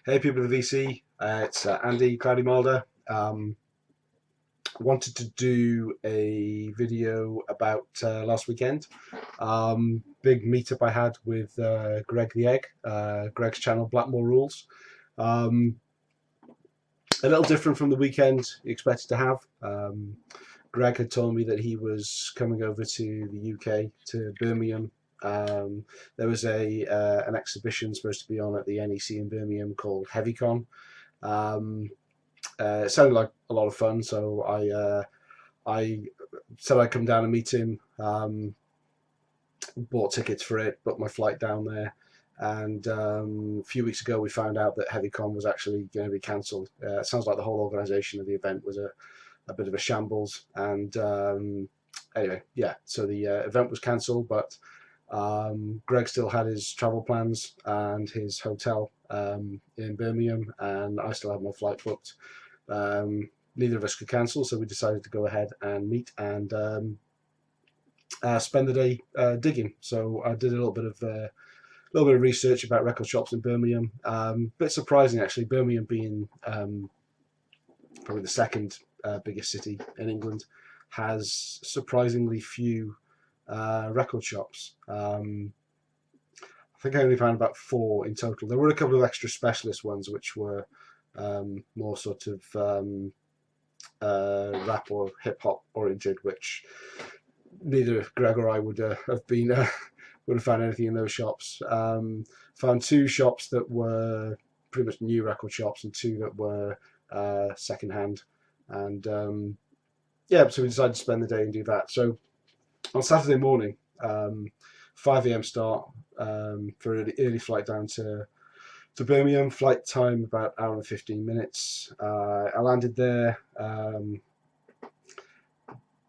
Hey people of the VC, it's Andy Cloudy Milder. Wanted to do a video about last weekend. Big meetup I had with Greg the Egg, Greg's channel Blackmore Rules. A little different from the weekend you expected to have. Greg had told me that he was coming over to the UK, to Birmingham. There was an exhibition supposed to be on at the NEC in Birmingham called HeavyCon. It sounded like a lot of fun, so I said I'd come down and meet him. Bought tickets for it, booked my flight down there, and a few weeks ago we found out that HeavyCon was actually going to be cancelled. It sounds like the whole organisation of the event was a bit of a shambles, and anyway, yeah, so the event was cancelled, but Greg still had his travel plans and his hotel in Birmingham, and I still had my flight booked. Neither of us could cancel, so we decided to go ahead and meet and spend the day digging. So I did a little bit of research about record shops in Birmingham. Bit surprising actually, Birmingham being probably the second biggest city in England, has surprisingly few record shops. I think I only found about 4 in total. There were a couple of extra specialist ones which were more sort of rap or hip hop oriented, which neither Greg or I would have been would have found anything in those shops. Found 2 shops that were pretty much new record shops and 2 that were second hand, and yeah, so we decided to spend the day and do that. So on Saturday morning, 5 AM start for an early flight down to Birmingham. Flight time about an hour and 15 minutes. I landed there,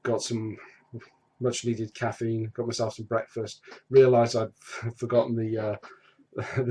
got some much needed caffeine, got myself some breakfast, realised I'd forgotten the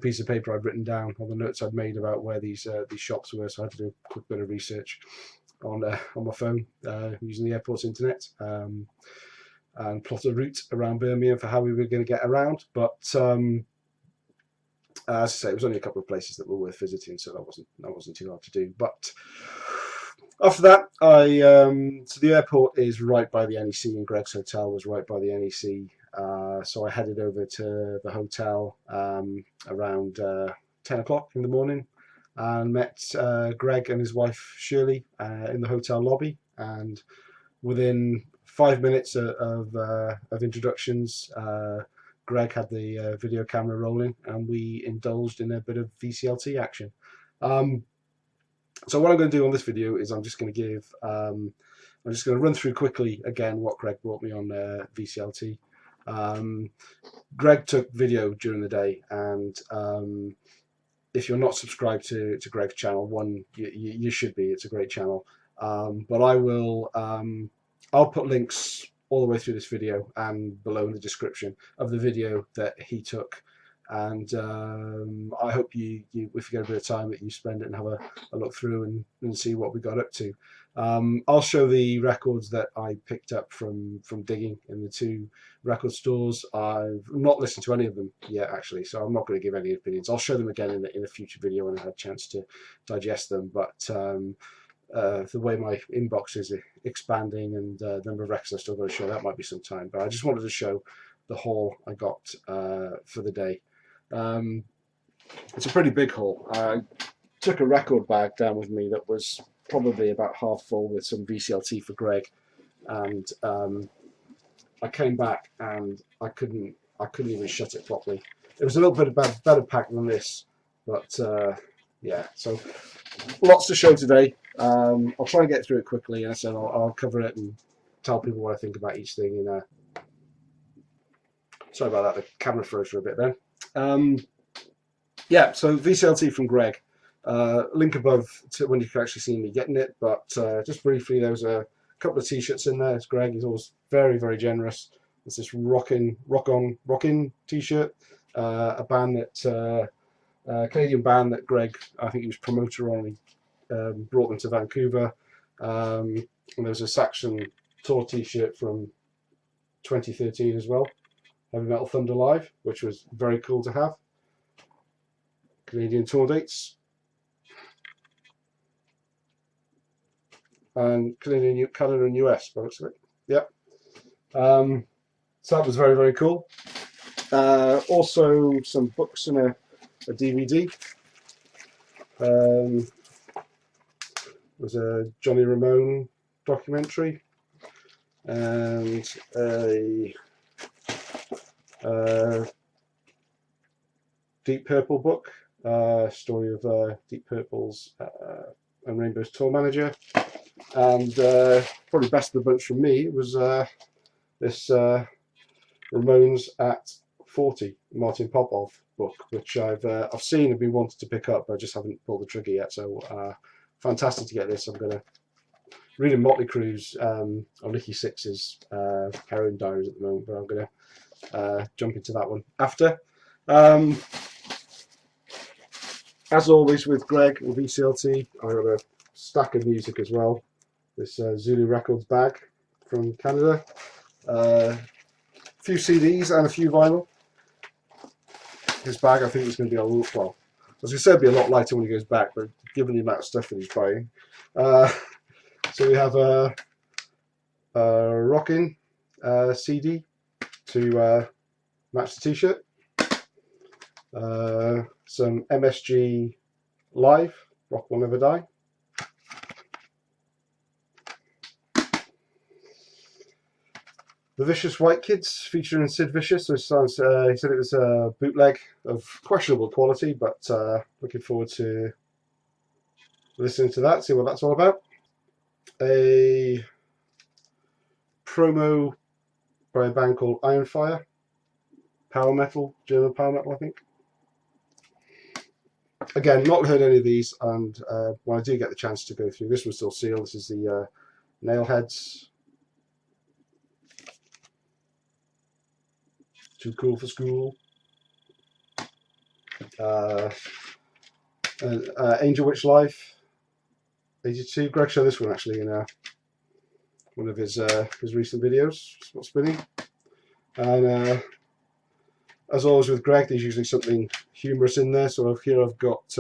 piece of paper I'd written down, or the notes I'd made about where these shops were, so I had to do a quick bit of research on my phone using the airport's internet. And plot a route around Birmingham for how we were going to get around. But as I say, it was only a couple of places that were worth visiting, so that wasn't too hard to do. But after that, so the airport is right by the NEC, and Greg's hotel was right by the NEC. So I headed over to the hotel around 10 o'clock in the morning, and met Greg and his wife Shirley in the hotel lobby. And within 5 minutes of introductions, Greg had the video camera rolling, and we indulged in a bit of VCLT action. So what I'm going to do on this video is I'm just going to run through quickly again what Greg brought me on VCLT. Greg took video during the day, and if you're not subscribed to Greg's channel, you should be. It's a great channel. But I'll put links all the way through this video and below in the description of the video that he took, and I hope you if you get a bit of time, that you spend it and have a look through and see what we got up to. I'll show the records that I picked up from digging in the 2 record stores. I've not listened to any of them yet actually, so I'm not going to give any opinions. I'll show them again in a future video when I had a chance to digest them, but the way my inbox is expanding and the number of records I still got to show, that might be some time. But I just wanted to show the haul I got for the day. It's a pretty big haul. I took a record bag down with me that was probably about half full with some VCLT for Greg, and I came back and I couldn't even shut it properly. It was a little bit better packed than this, but yeah, so lots to show today. I'll try and get through it quickly, and so I'll cover it and tell people what I think about each thing. Sorry about that, the camera froze for a bit then. Yeah, so VCLT from Greg. Link above to when you can actually see me getting it, but just briefly, there was a couple of t-shirts in there. It's Greg, he's always very, very generous. There's this Rockin' t-shirt, a band that Canadian band that Greg, I think he was promoter on, brought them to Vancouver. And there was a Saxon Tour t-shirt from 2013 as well, Heavy Metal Thunder Live, which was very cool to have. Canadian tour dates. and Canada and US, by the looks of it. Yep. So that was very, very cool. Also some books and a DVD. Was a Johnny Ramone documentary and a Deep Purple book, story of Deep Purple's and Rainbow's tour manager, and probably best of the bunch from me was this Ramones at 40 Martin Popov book, which I've seen and been wanting to pick up, but I just haven't pulled the trigger yet. So fantastic to get this. I'm gonna reading Motley Crue's on Nikki Sixx's heroin diaries at the moment, but I'm gonna jump into that one after. As always with Greg and VCLT, I got a stack of music as well. This Zulu Records bag from Canada, a few CDs and a few vinyl. This bag I think is going to be a lot, well, as we said, it'll be a lot lighter when he goes back, but given the amount of stuff that he's buying. So we have a Rockin' CD to match the t-shirt. Some MSG Live, Rock Will Never Die. The Vicious White Kids featuring Sid Vicious. So he said it was a bootleg of questionable quality, but looking forward to listening to that, see what that's all about. A promo by a band called Iron Fire, power metal, German power metal, I think. Again, not heard any of these, and when I do get the chance to go through, this was still sealed. This is the Nailheads. Too Cool for School. Angel Witch Life 82. Greg showed this one actually in one of his recent videos, Spot Spinning. And as always with Greg, there's usually something humorous in there. So here I've got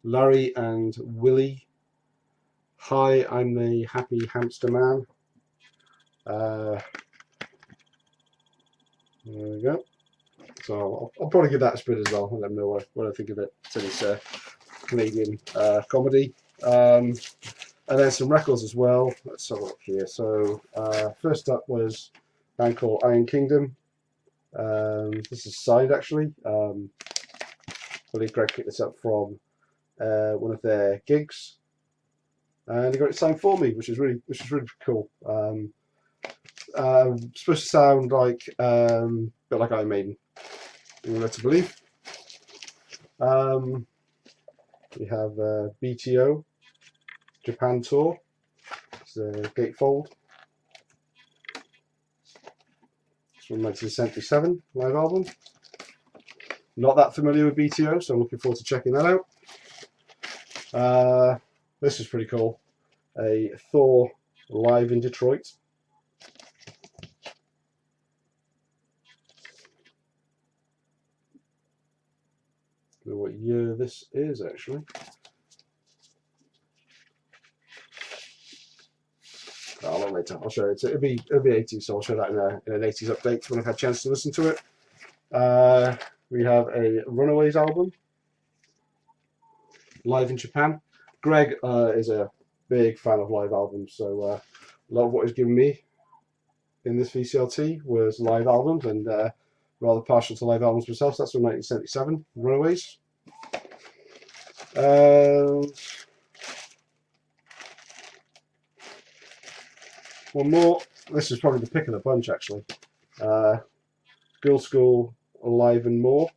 Larry and Willie. Hi, I'm the Happy Hamster Man. There we go. So I'll probably give that a spin as well and let them know what I think of it. So it's Canadian comedy. And then some records as well. Let's have a look here. So first up was a band called Iron Kingdom. This is signed actually. I believe Greg picked this up from one of their gigs, and he got it signed for me, which is really cool. Supposed to sound like a bit like Iron Maiden, you're led to believe. We have BTO Japan Tour. It's a gatefold. It's from 1977 live album. Not that familiar with BTO, so I'm looking forward to checking that out. This is pretty cool. A Thor live in Detroit. I don't know what year this is actually. Oh, not later. I'll show it. It'll be 80s, so I'll show that in an 80s update when I've had a chance to listen to it. We have a Runaways album, live in Japan. Greg is a big fan of live albums, so a lot of what he's given me in this VCLT was live albums, and rather partial to live albums myself. So that's from 1977, Runaways. One more. This is probably the pick of the bunch actually. Girlschool, Alive and More.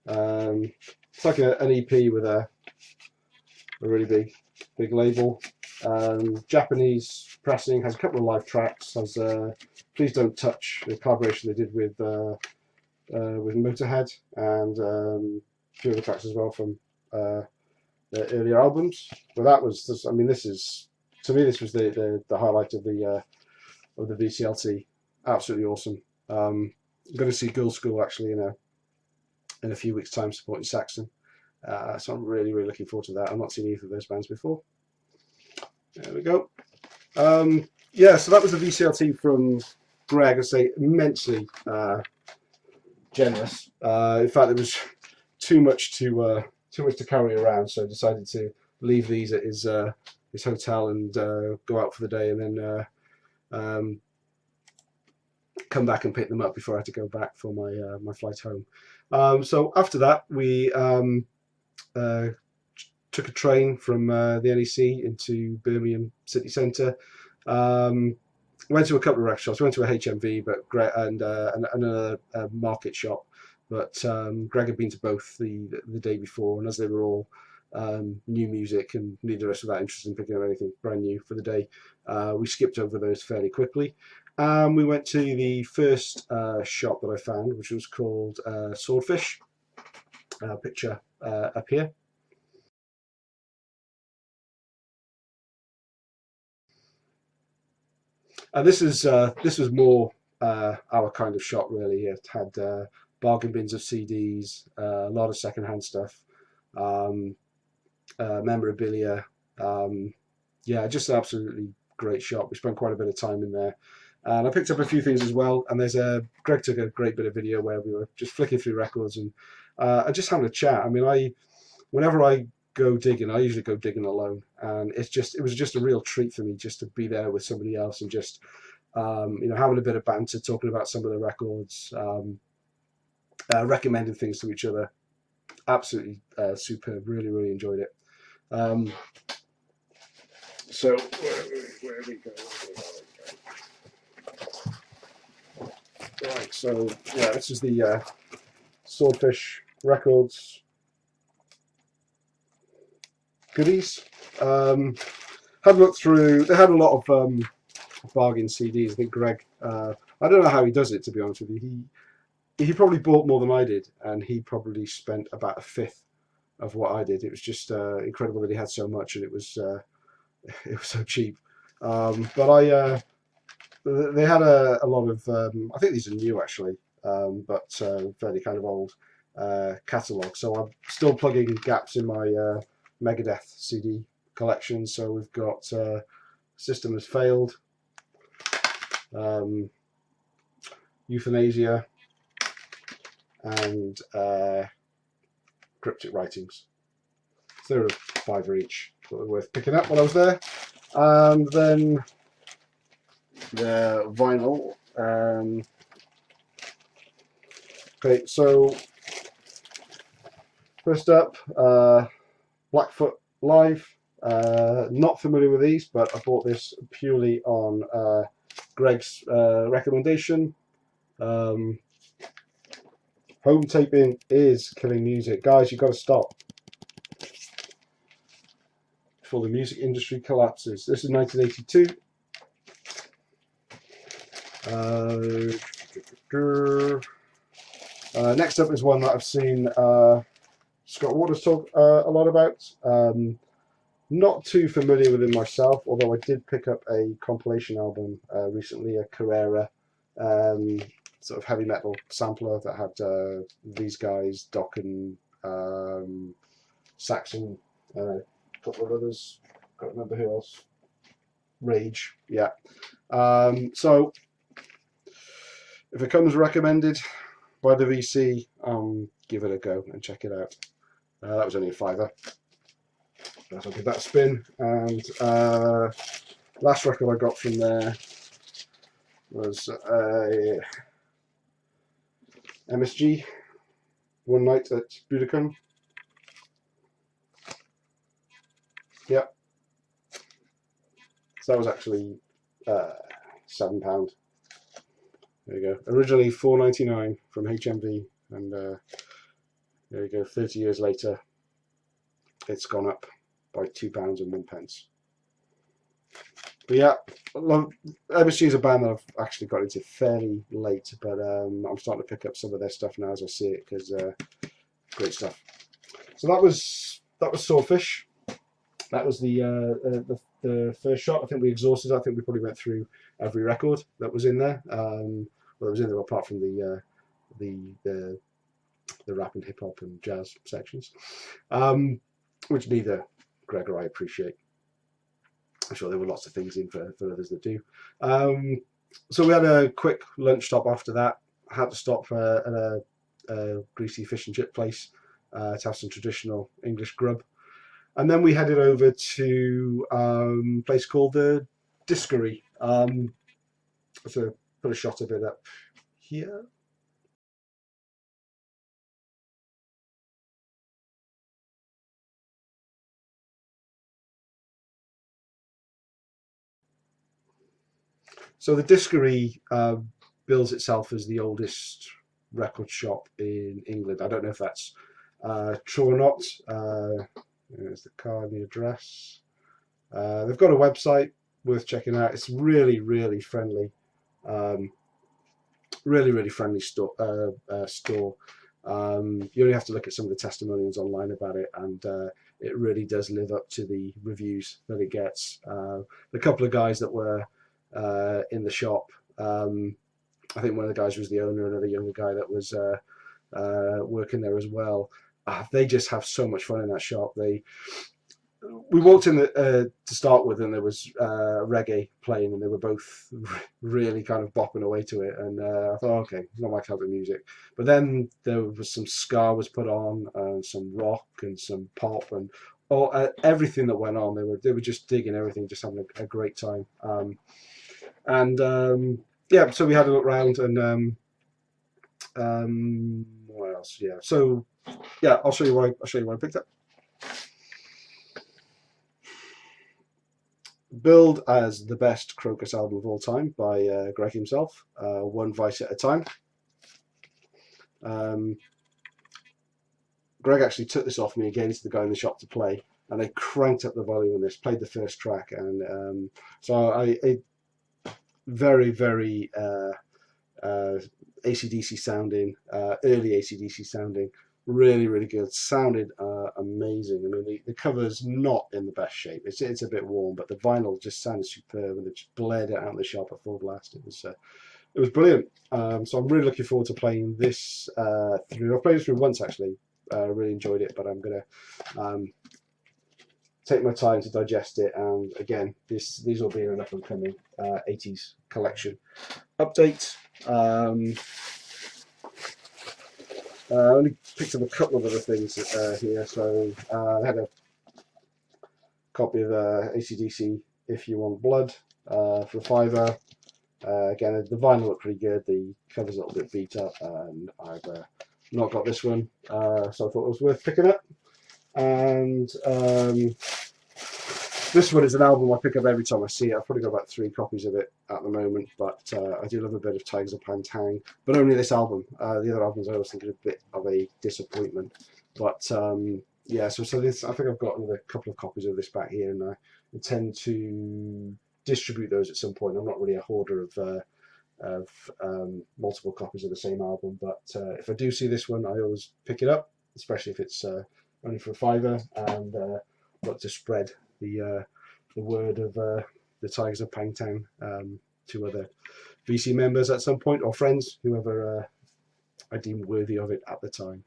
It's like an EP with a really big label. Japanese pressing, has a couple of live tracks. Has Please Don't Touch, the collaboration they did with Motorhead, and a few other tracks as well from their earlier albums. But that was just, I mean, this is, to me, this was the highlight of the VCLT. Absolutely awesome. I'm going to see Girlschool actually in a few weeks' time, supporting Saxon. So I'm really looking forward to that. I've not seen either of those bands before. There we go. Yeah, so that was a VCLT from Greg. I say immensely generous. In fact, it was too much to carry around, so I decided to leave these at his hotel and go out for the day, and then come back and pick them up before I had to go back for my my flight home. So after that, we took a train from the NEC into Birmingham city centre. Went to a couple of record shops. Went to a HMV, and another market shop. But Greg had been to both the day before, and as they were all new music and neither of us were that interested in picking up anything brand new for the day, we skipped over those fairly quickly. We went to the first shop that I found, which was called Swordfish. Picture up here. And this was more our kind of shop, really. It had bargain bins of CDs, a lot of secondhand stuff, memorabilia. Yeah, just an absolutely great shop. We spent quite a bit of time in there. And I picked up a few things as well. And Greg took a great bit of video where we were just flicking through records and just having a chat. I mean, whenever I go digging, I usually go digging alone, and it was just a real treat for me just to be there with somebody else and just having a bit of banter, talking about some of the records, recommending things to each other. Absolutely superb. Really, really enjoyed it. So where we go? Right. So yeah, this is the Swordfish Records goodies. Had looked through. They had a lot of bargain CDs. I think Greg. I don't know how he does it, to be honest with you. He probably bought more than I did, and he probably spent about a fifth of what I did. It was just incredible that he had so much, and it was so cheap. But they had a lot of. I think these are new actually, but fairly kind of old catalogue. So I'm still plugging gaps in my Megadeth CD collection. So we've got System Has Failed, Youthanasia, and Cryptic Writings. So they were £5 each, but they're worth picking up when I was there. And then the vinyl. Okay, so first up, Blackfoot Live. Not familiar with these, but I bought this purely on Greg's recommendation. Home taping is killing music. Guys, you've got to stop before the music industry collapses. This is 1982. Next up is one that I've seen Scott Waters talk a lot about. Not too familiar with him myself, although I did pick up a compilation album recently, a Carrera sort of heavy metal sampler that had these guys, Dokken, Saxon, a couple of others, can't remember who else. Rage, yeah. So if it comes recommended by the VC, give it a go and check it out. That was only a £5. So I'll give that a spin. And last record I got from there was a MSG, One Night at Budokan. Yep. So that was actually £7. There you go. Originally £4.99 from HMV, and there you go. 30 years later, it's gone up by £2.01. But yeah, MSG is a band that I've actually got into fairly late, but I'm starting to pick up some of their stuff now as I see it, because great stuff. So that was Swordfish. That was the first shot. I think we exhausted. I think we probably went through every record that was in there. Well, it was in there apart from the rap and hip hop and jazz sections, which neither Greg or I appreciate. I'm sure there were lots of things in for others that do. So we had a quick lunch stop after that. Had to stop at a greasy fish and chip place to have some traditional English grub. And then we headed over to a place called the Diskery. So put a shot of it up here. So the Diskery bills itself as the oldest record shop in England. I don't know if that's true or not. There's the card and the address. They've got a website worth checking out. It's really, really friendly. Really friendly store. You only have to look at some of the testimonials online about it, and it really does live up to the reviews that it gets. The couple of guys that were in the shop, I think one of the guys was the owner, another younger guy that was working there as well. They just have so much fun in that shop. We walked in to start with, and there was reggae playing, and they were both really kind of bopping away to it. And I thought, okay, it's not my type of music. But then there was some ska was put on, and some rock, and some pop, and everything that went on. They were just digging everything, just having a great time. Yeah, so we had a look round, and what else? Yeah, so yeah, I'll show you what I picked up. Billed as the best Krokus album of all time by Greg himself, one vice at a time. Greg actually took this off me again to the guy in the shop to play, and I cranked up the volume on this, played the first track, and so I very AC/DC sounding, early AC/DC sounding, really good. Sounded amazing. I mean, the cover's not in the best shape. It's a bit worn, but the vinyl just sounded superb, and they just blared it out in the shop at full blast. It was brilliant. So I'm really looking forward to playing this through. I've played it through once actually. Really enjoyed it, but I'm gonna take my time to digest it. And again, these will be an up and coming 80s collection update. I only picked up a couple of other things here. So I had a copy of AC/DC If You Want Blood for a £5. Again, the vinyl looked pretty good. The cover's a little bit beat up, and I've not got this one, so I thought it was worth picking up. And this one is an album I pick up every time I see it. I've probably got about 3 copies of it at the moment, but I do love a bit of Tigers of Pantang, but only this album. The other albums I always think are a bit of a disappointment. But yeah, so this, I think I've got another couple of copies of this back here, and I intend to distribute those at some point. I'm not really a hoarder of multiple copies of the same album, but if I do see this one, I always pick it up, especially if it's only for a £5, and look to spread the word of the Tigers of Pangtown to other VC members at some point, or friends, whoever I deemed worthy of it at the time.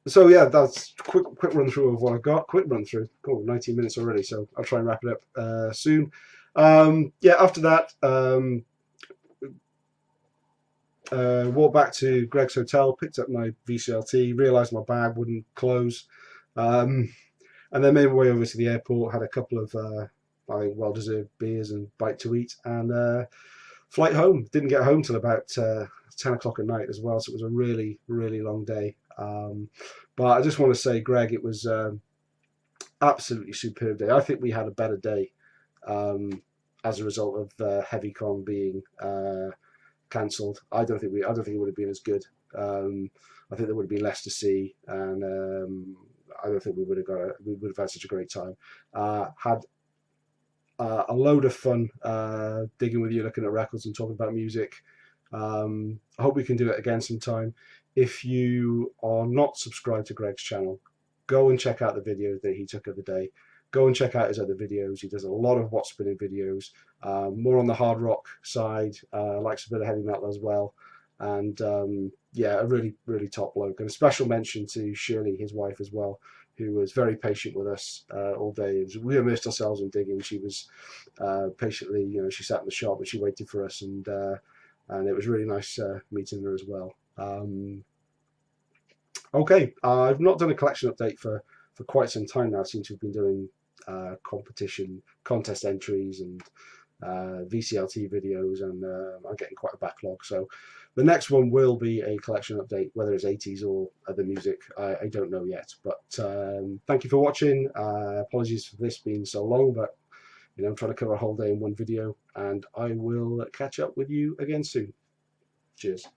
So yeah, that's quick run through of what I've got. Quick run through. Cool, 19 minutes already, so I'll try and wrap it up soon. Yeah, after that, walked back to Greg's hotel, picked up my VCLT, realised my bag wouldn't close, and then made my way over to the airport, had a couple of I think well-deserved beers and bite to eat, and flight home. Didn't get home till about 10 o'clock at night as well, so it was a really long day. But I just want to say, Greg, it was absolutely superb day. I think we had a better day as a result of HeavyCon being cancelled. I don't think it would have been as good. I think there would have been less to see, and I don't think we would have had such a great time. Had a load of fun digging with you, looking at records and talking about music. I hope we can do it again sometime. If you are not subscribed to Greg's channel, go and check out the video that he took of the day. Go and check out his other videos. He does a lot of what's spinning videos, more on the hard rock side, likes a bit of heavy metal as well. And yeah, a really top bloke. And a special mention to Shirley, his wife as well, who was very patient with us all day. We immersed ourselves in digging. She was patiently, you know, she sat in the shop and she waited for us, and it was really nice meeting her as well. Okay, I've not done a collection update for quite some time now. Since we've been doing contest entries and VCLT videos, and I'm getting quite a backlog. So the next one will be a collection update, whether it's 80s or other music, I don't know yet. But thank you for watching. Apologies for this being so long, but you know, I'm trying to cover a whole day in one video, and I will catch up with you again soon. Cheers.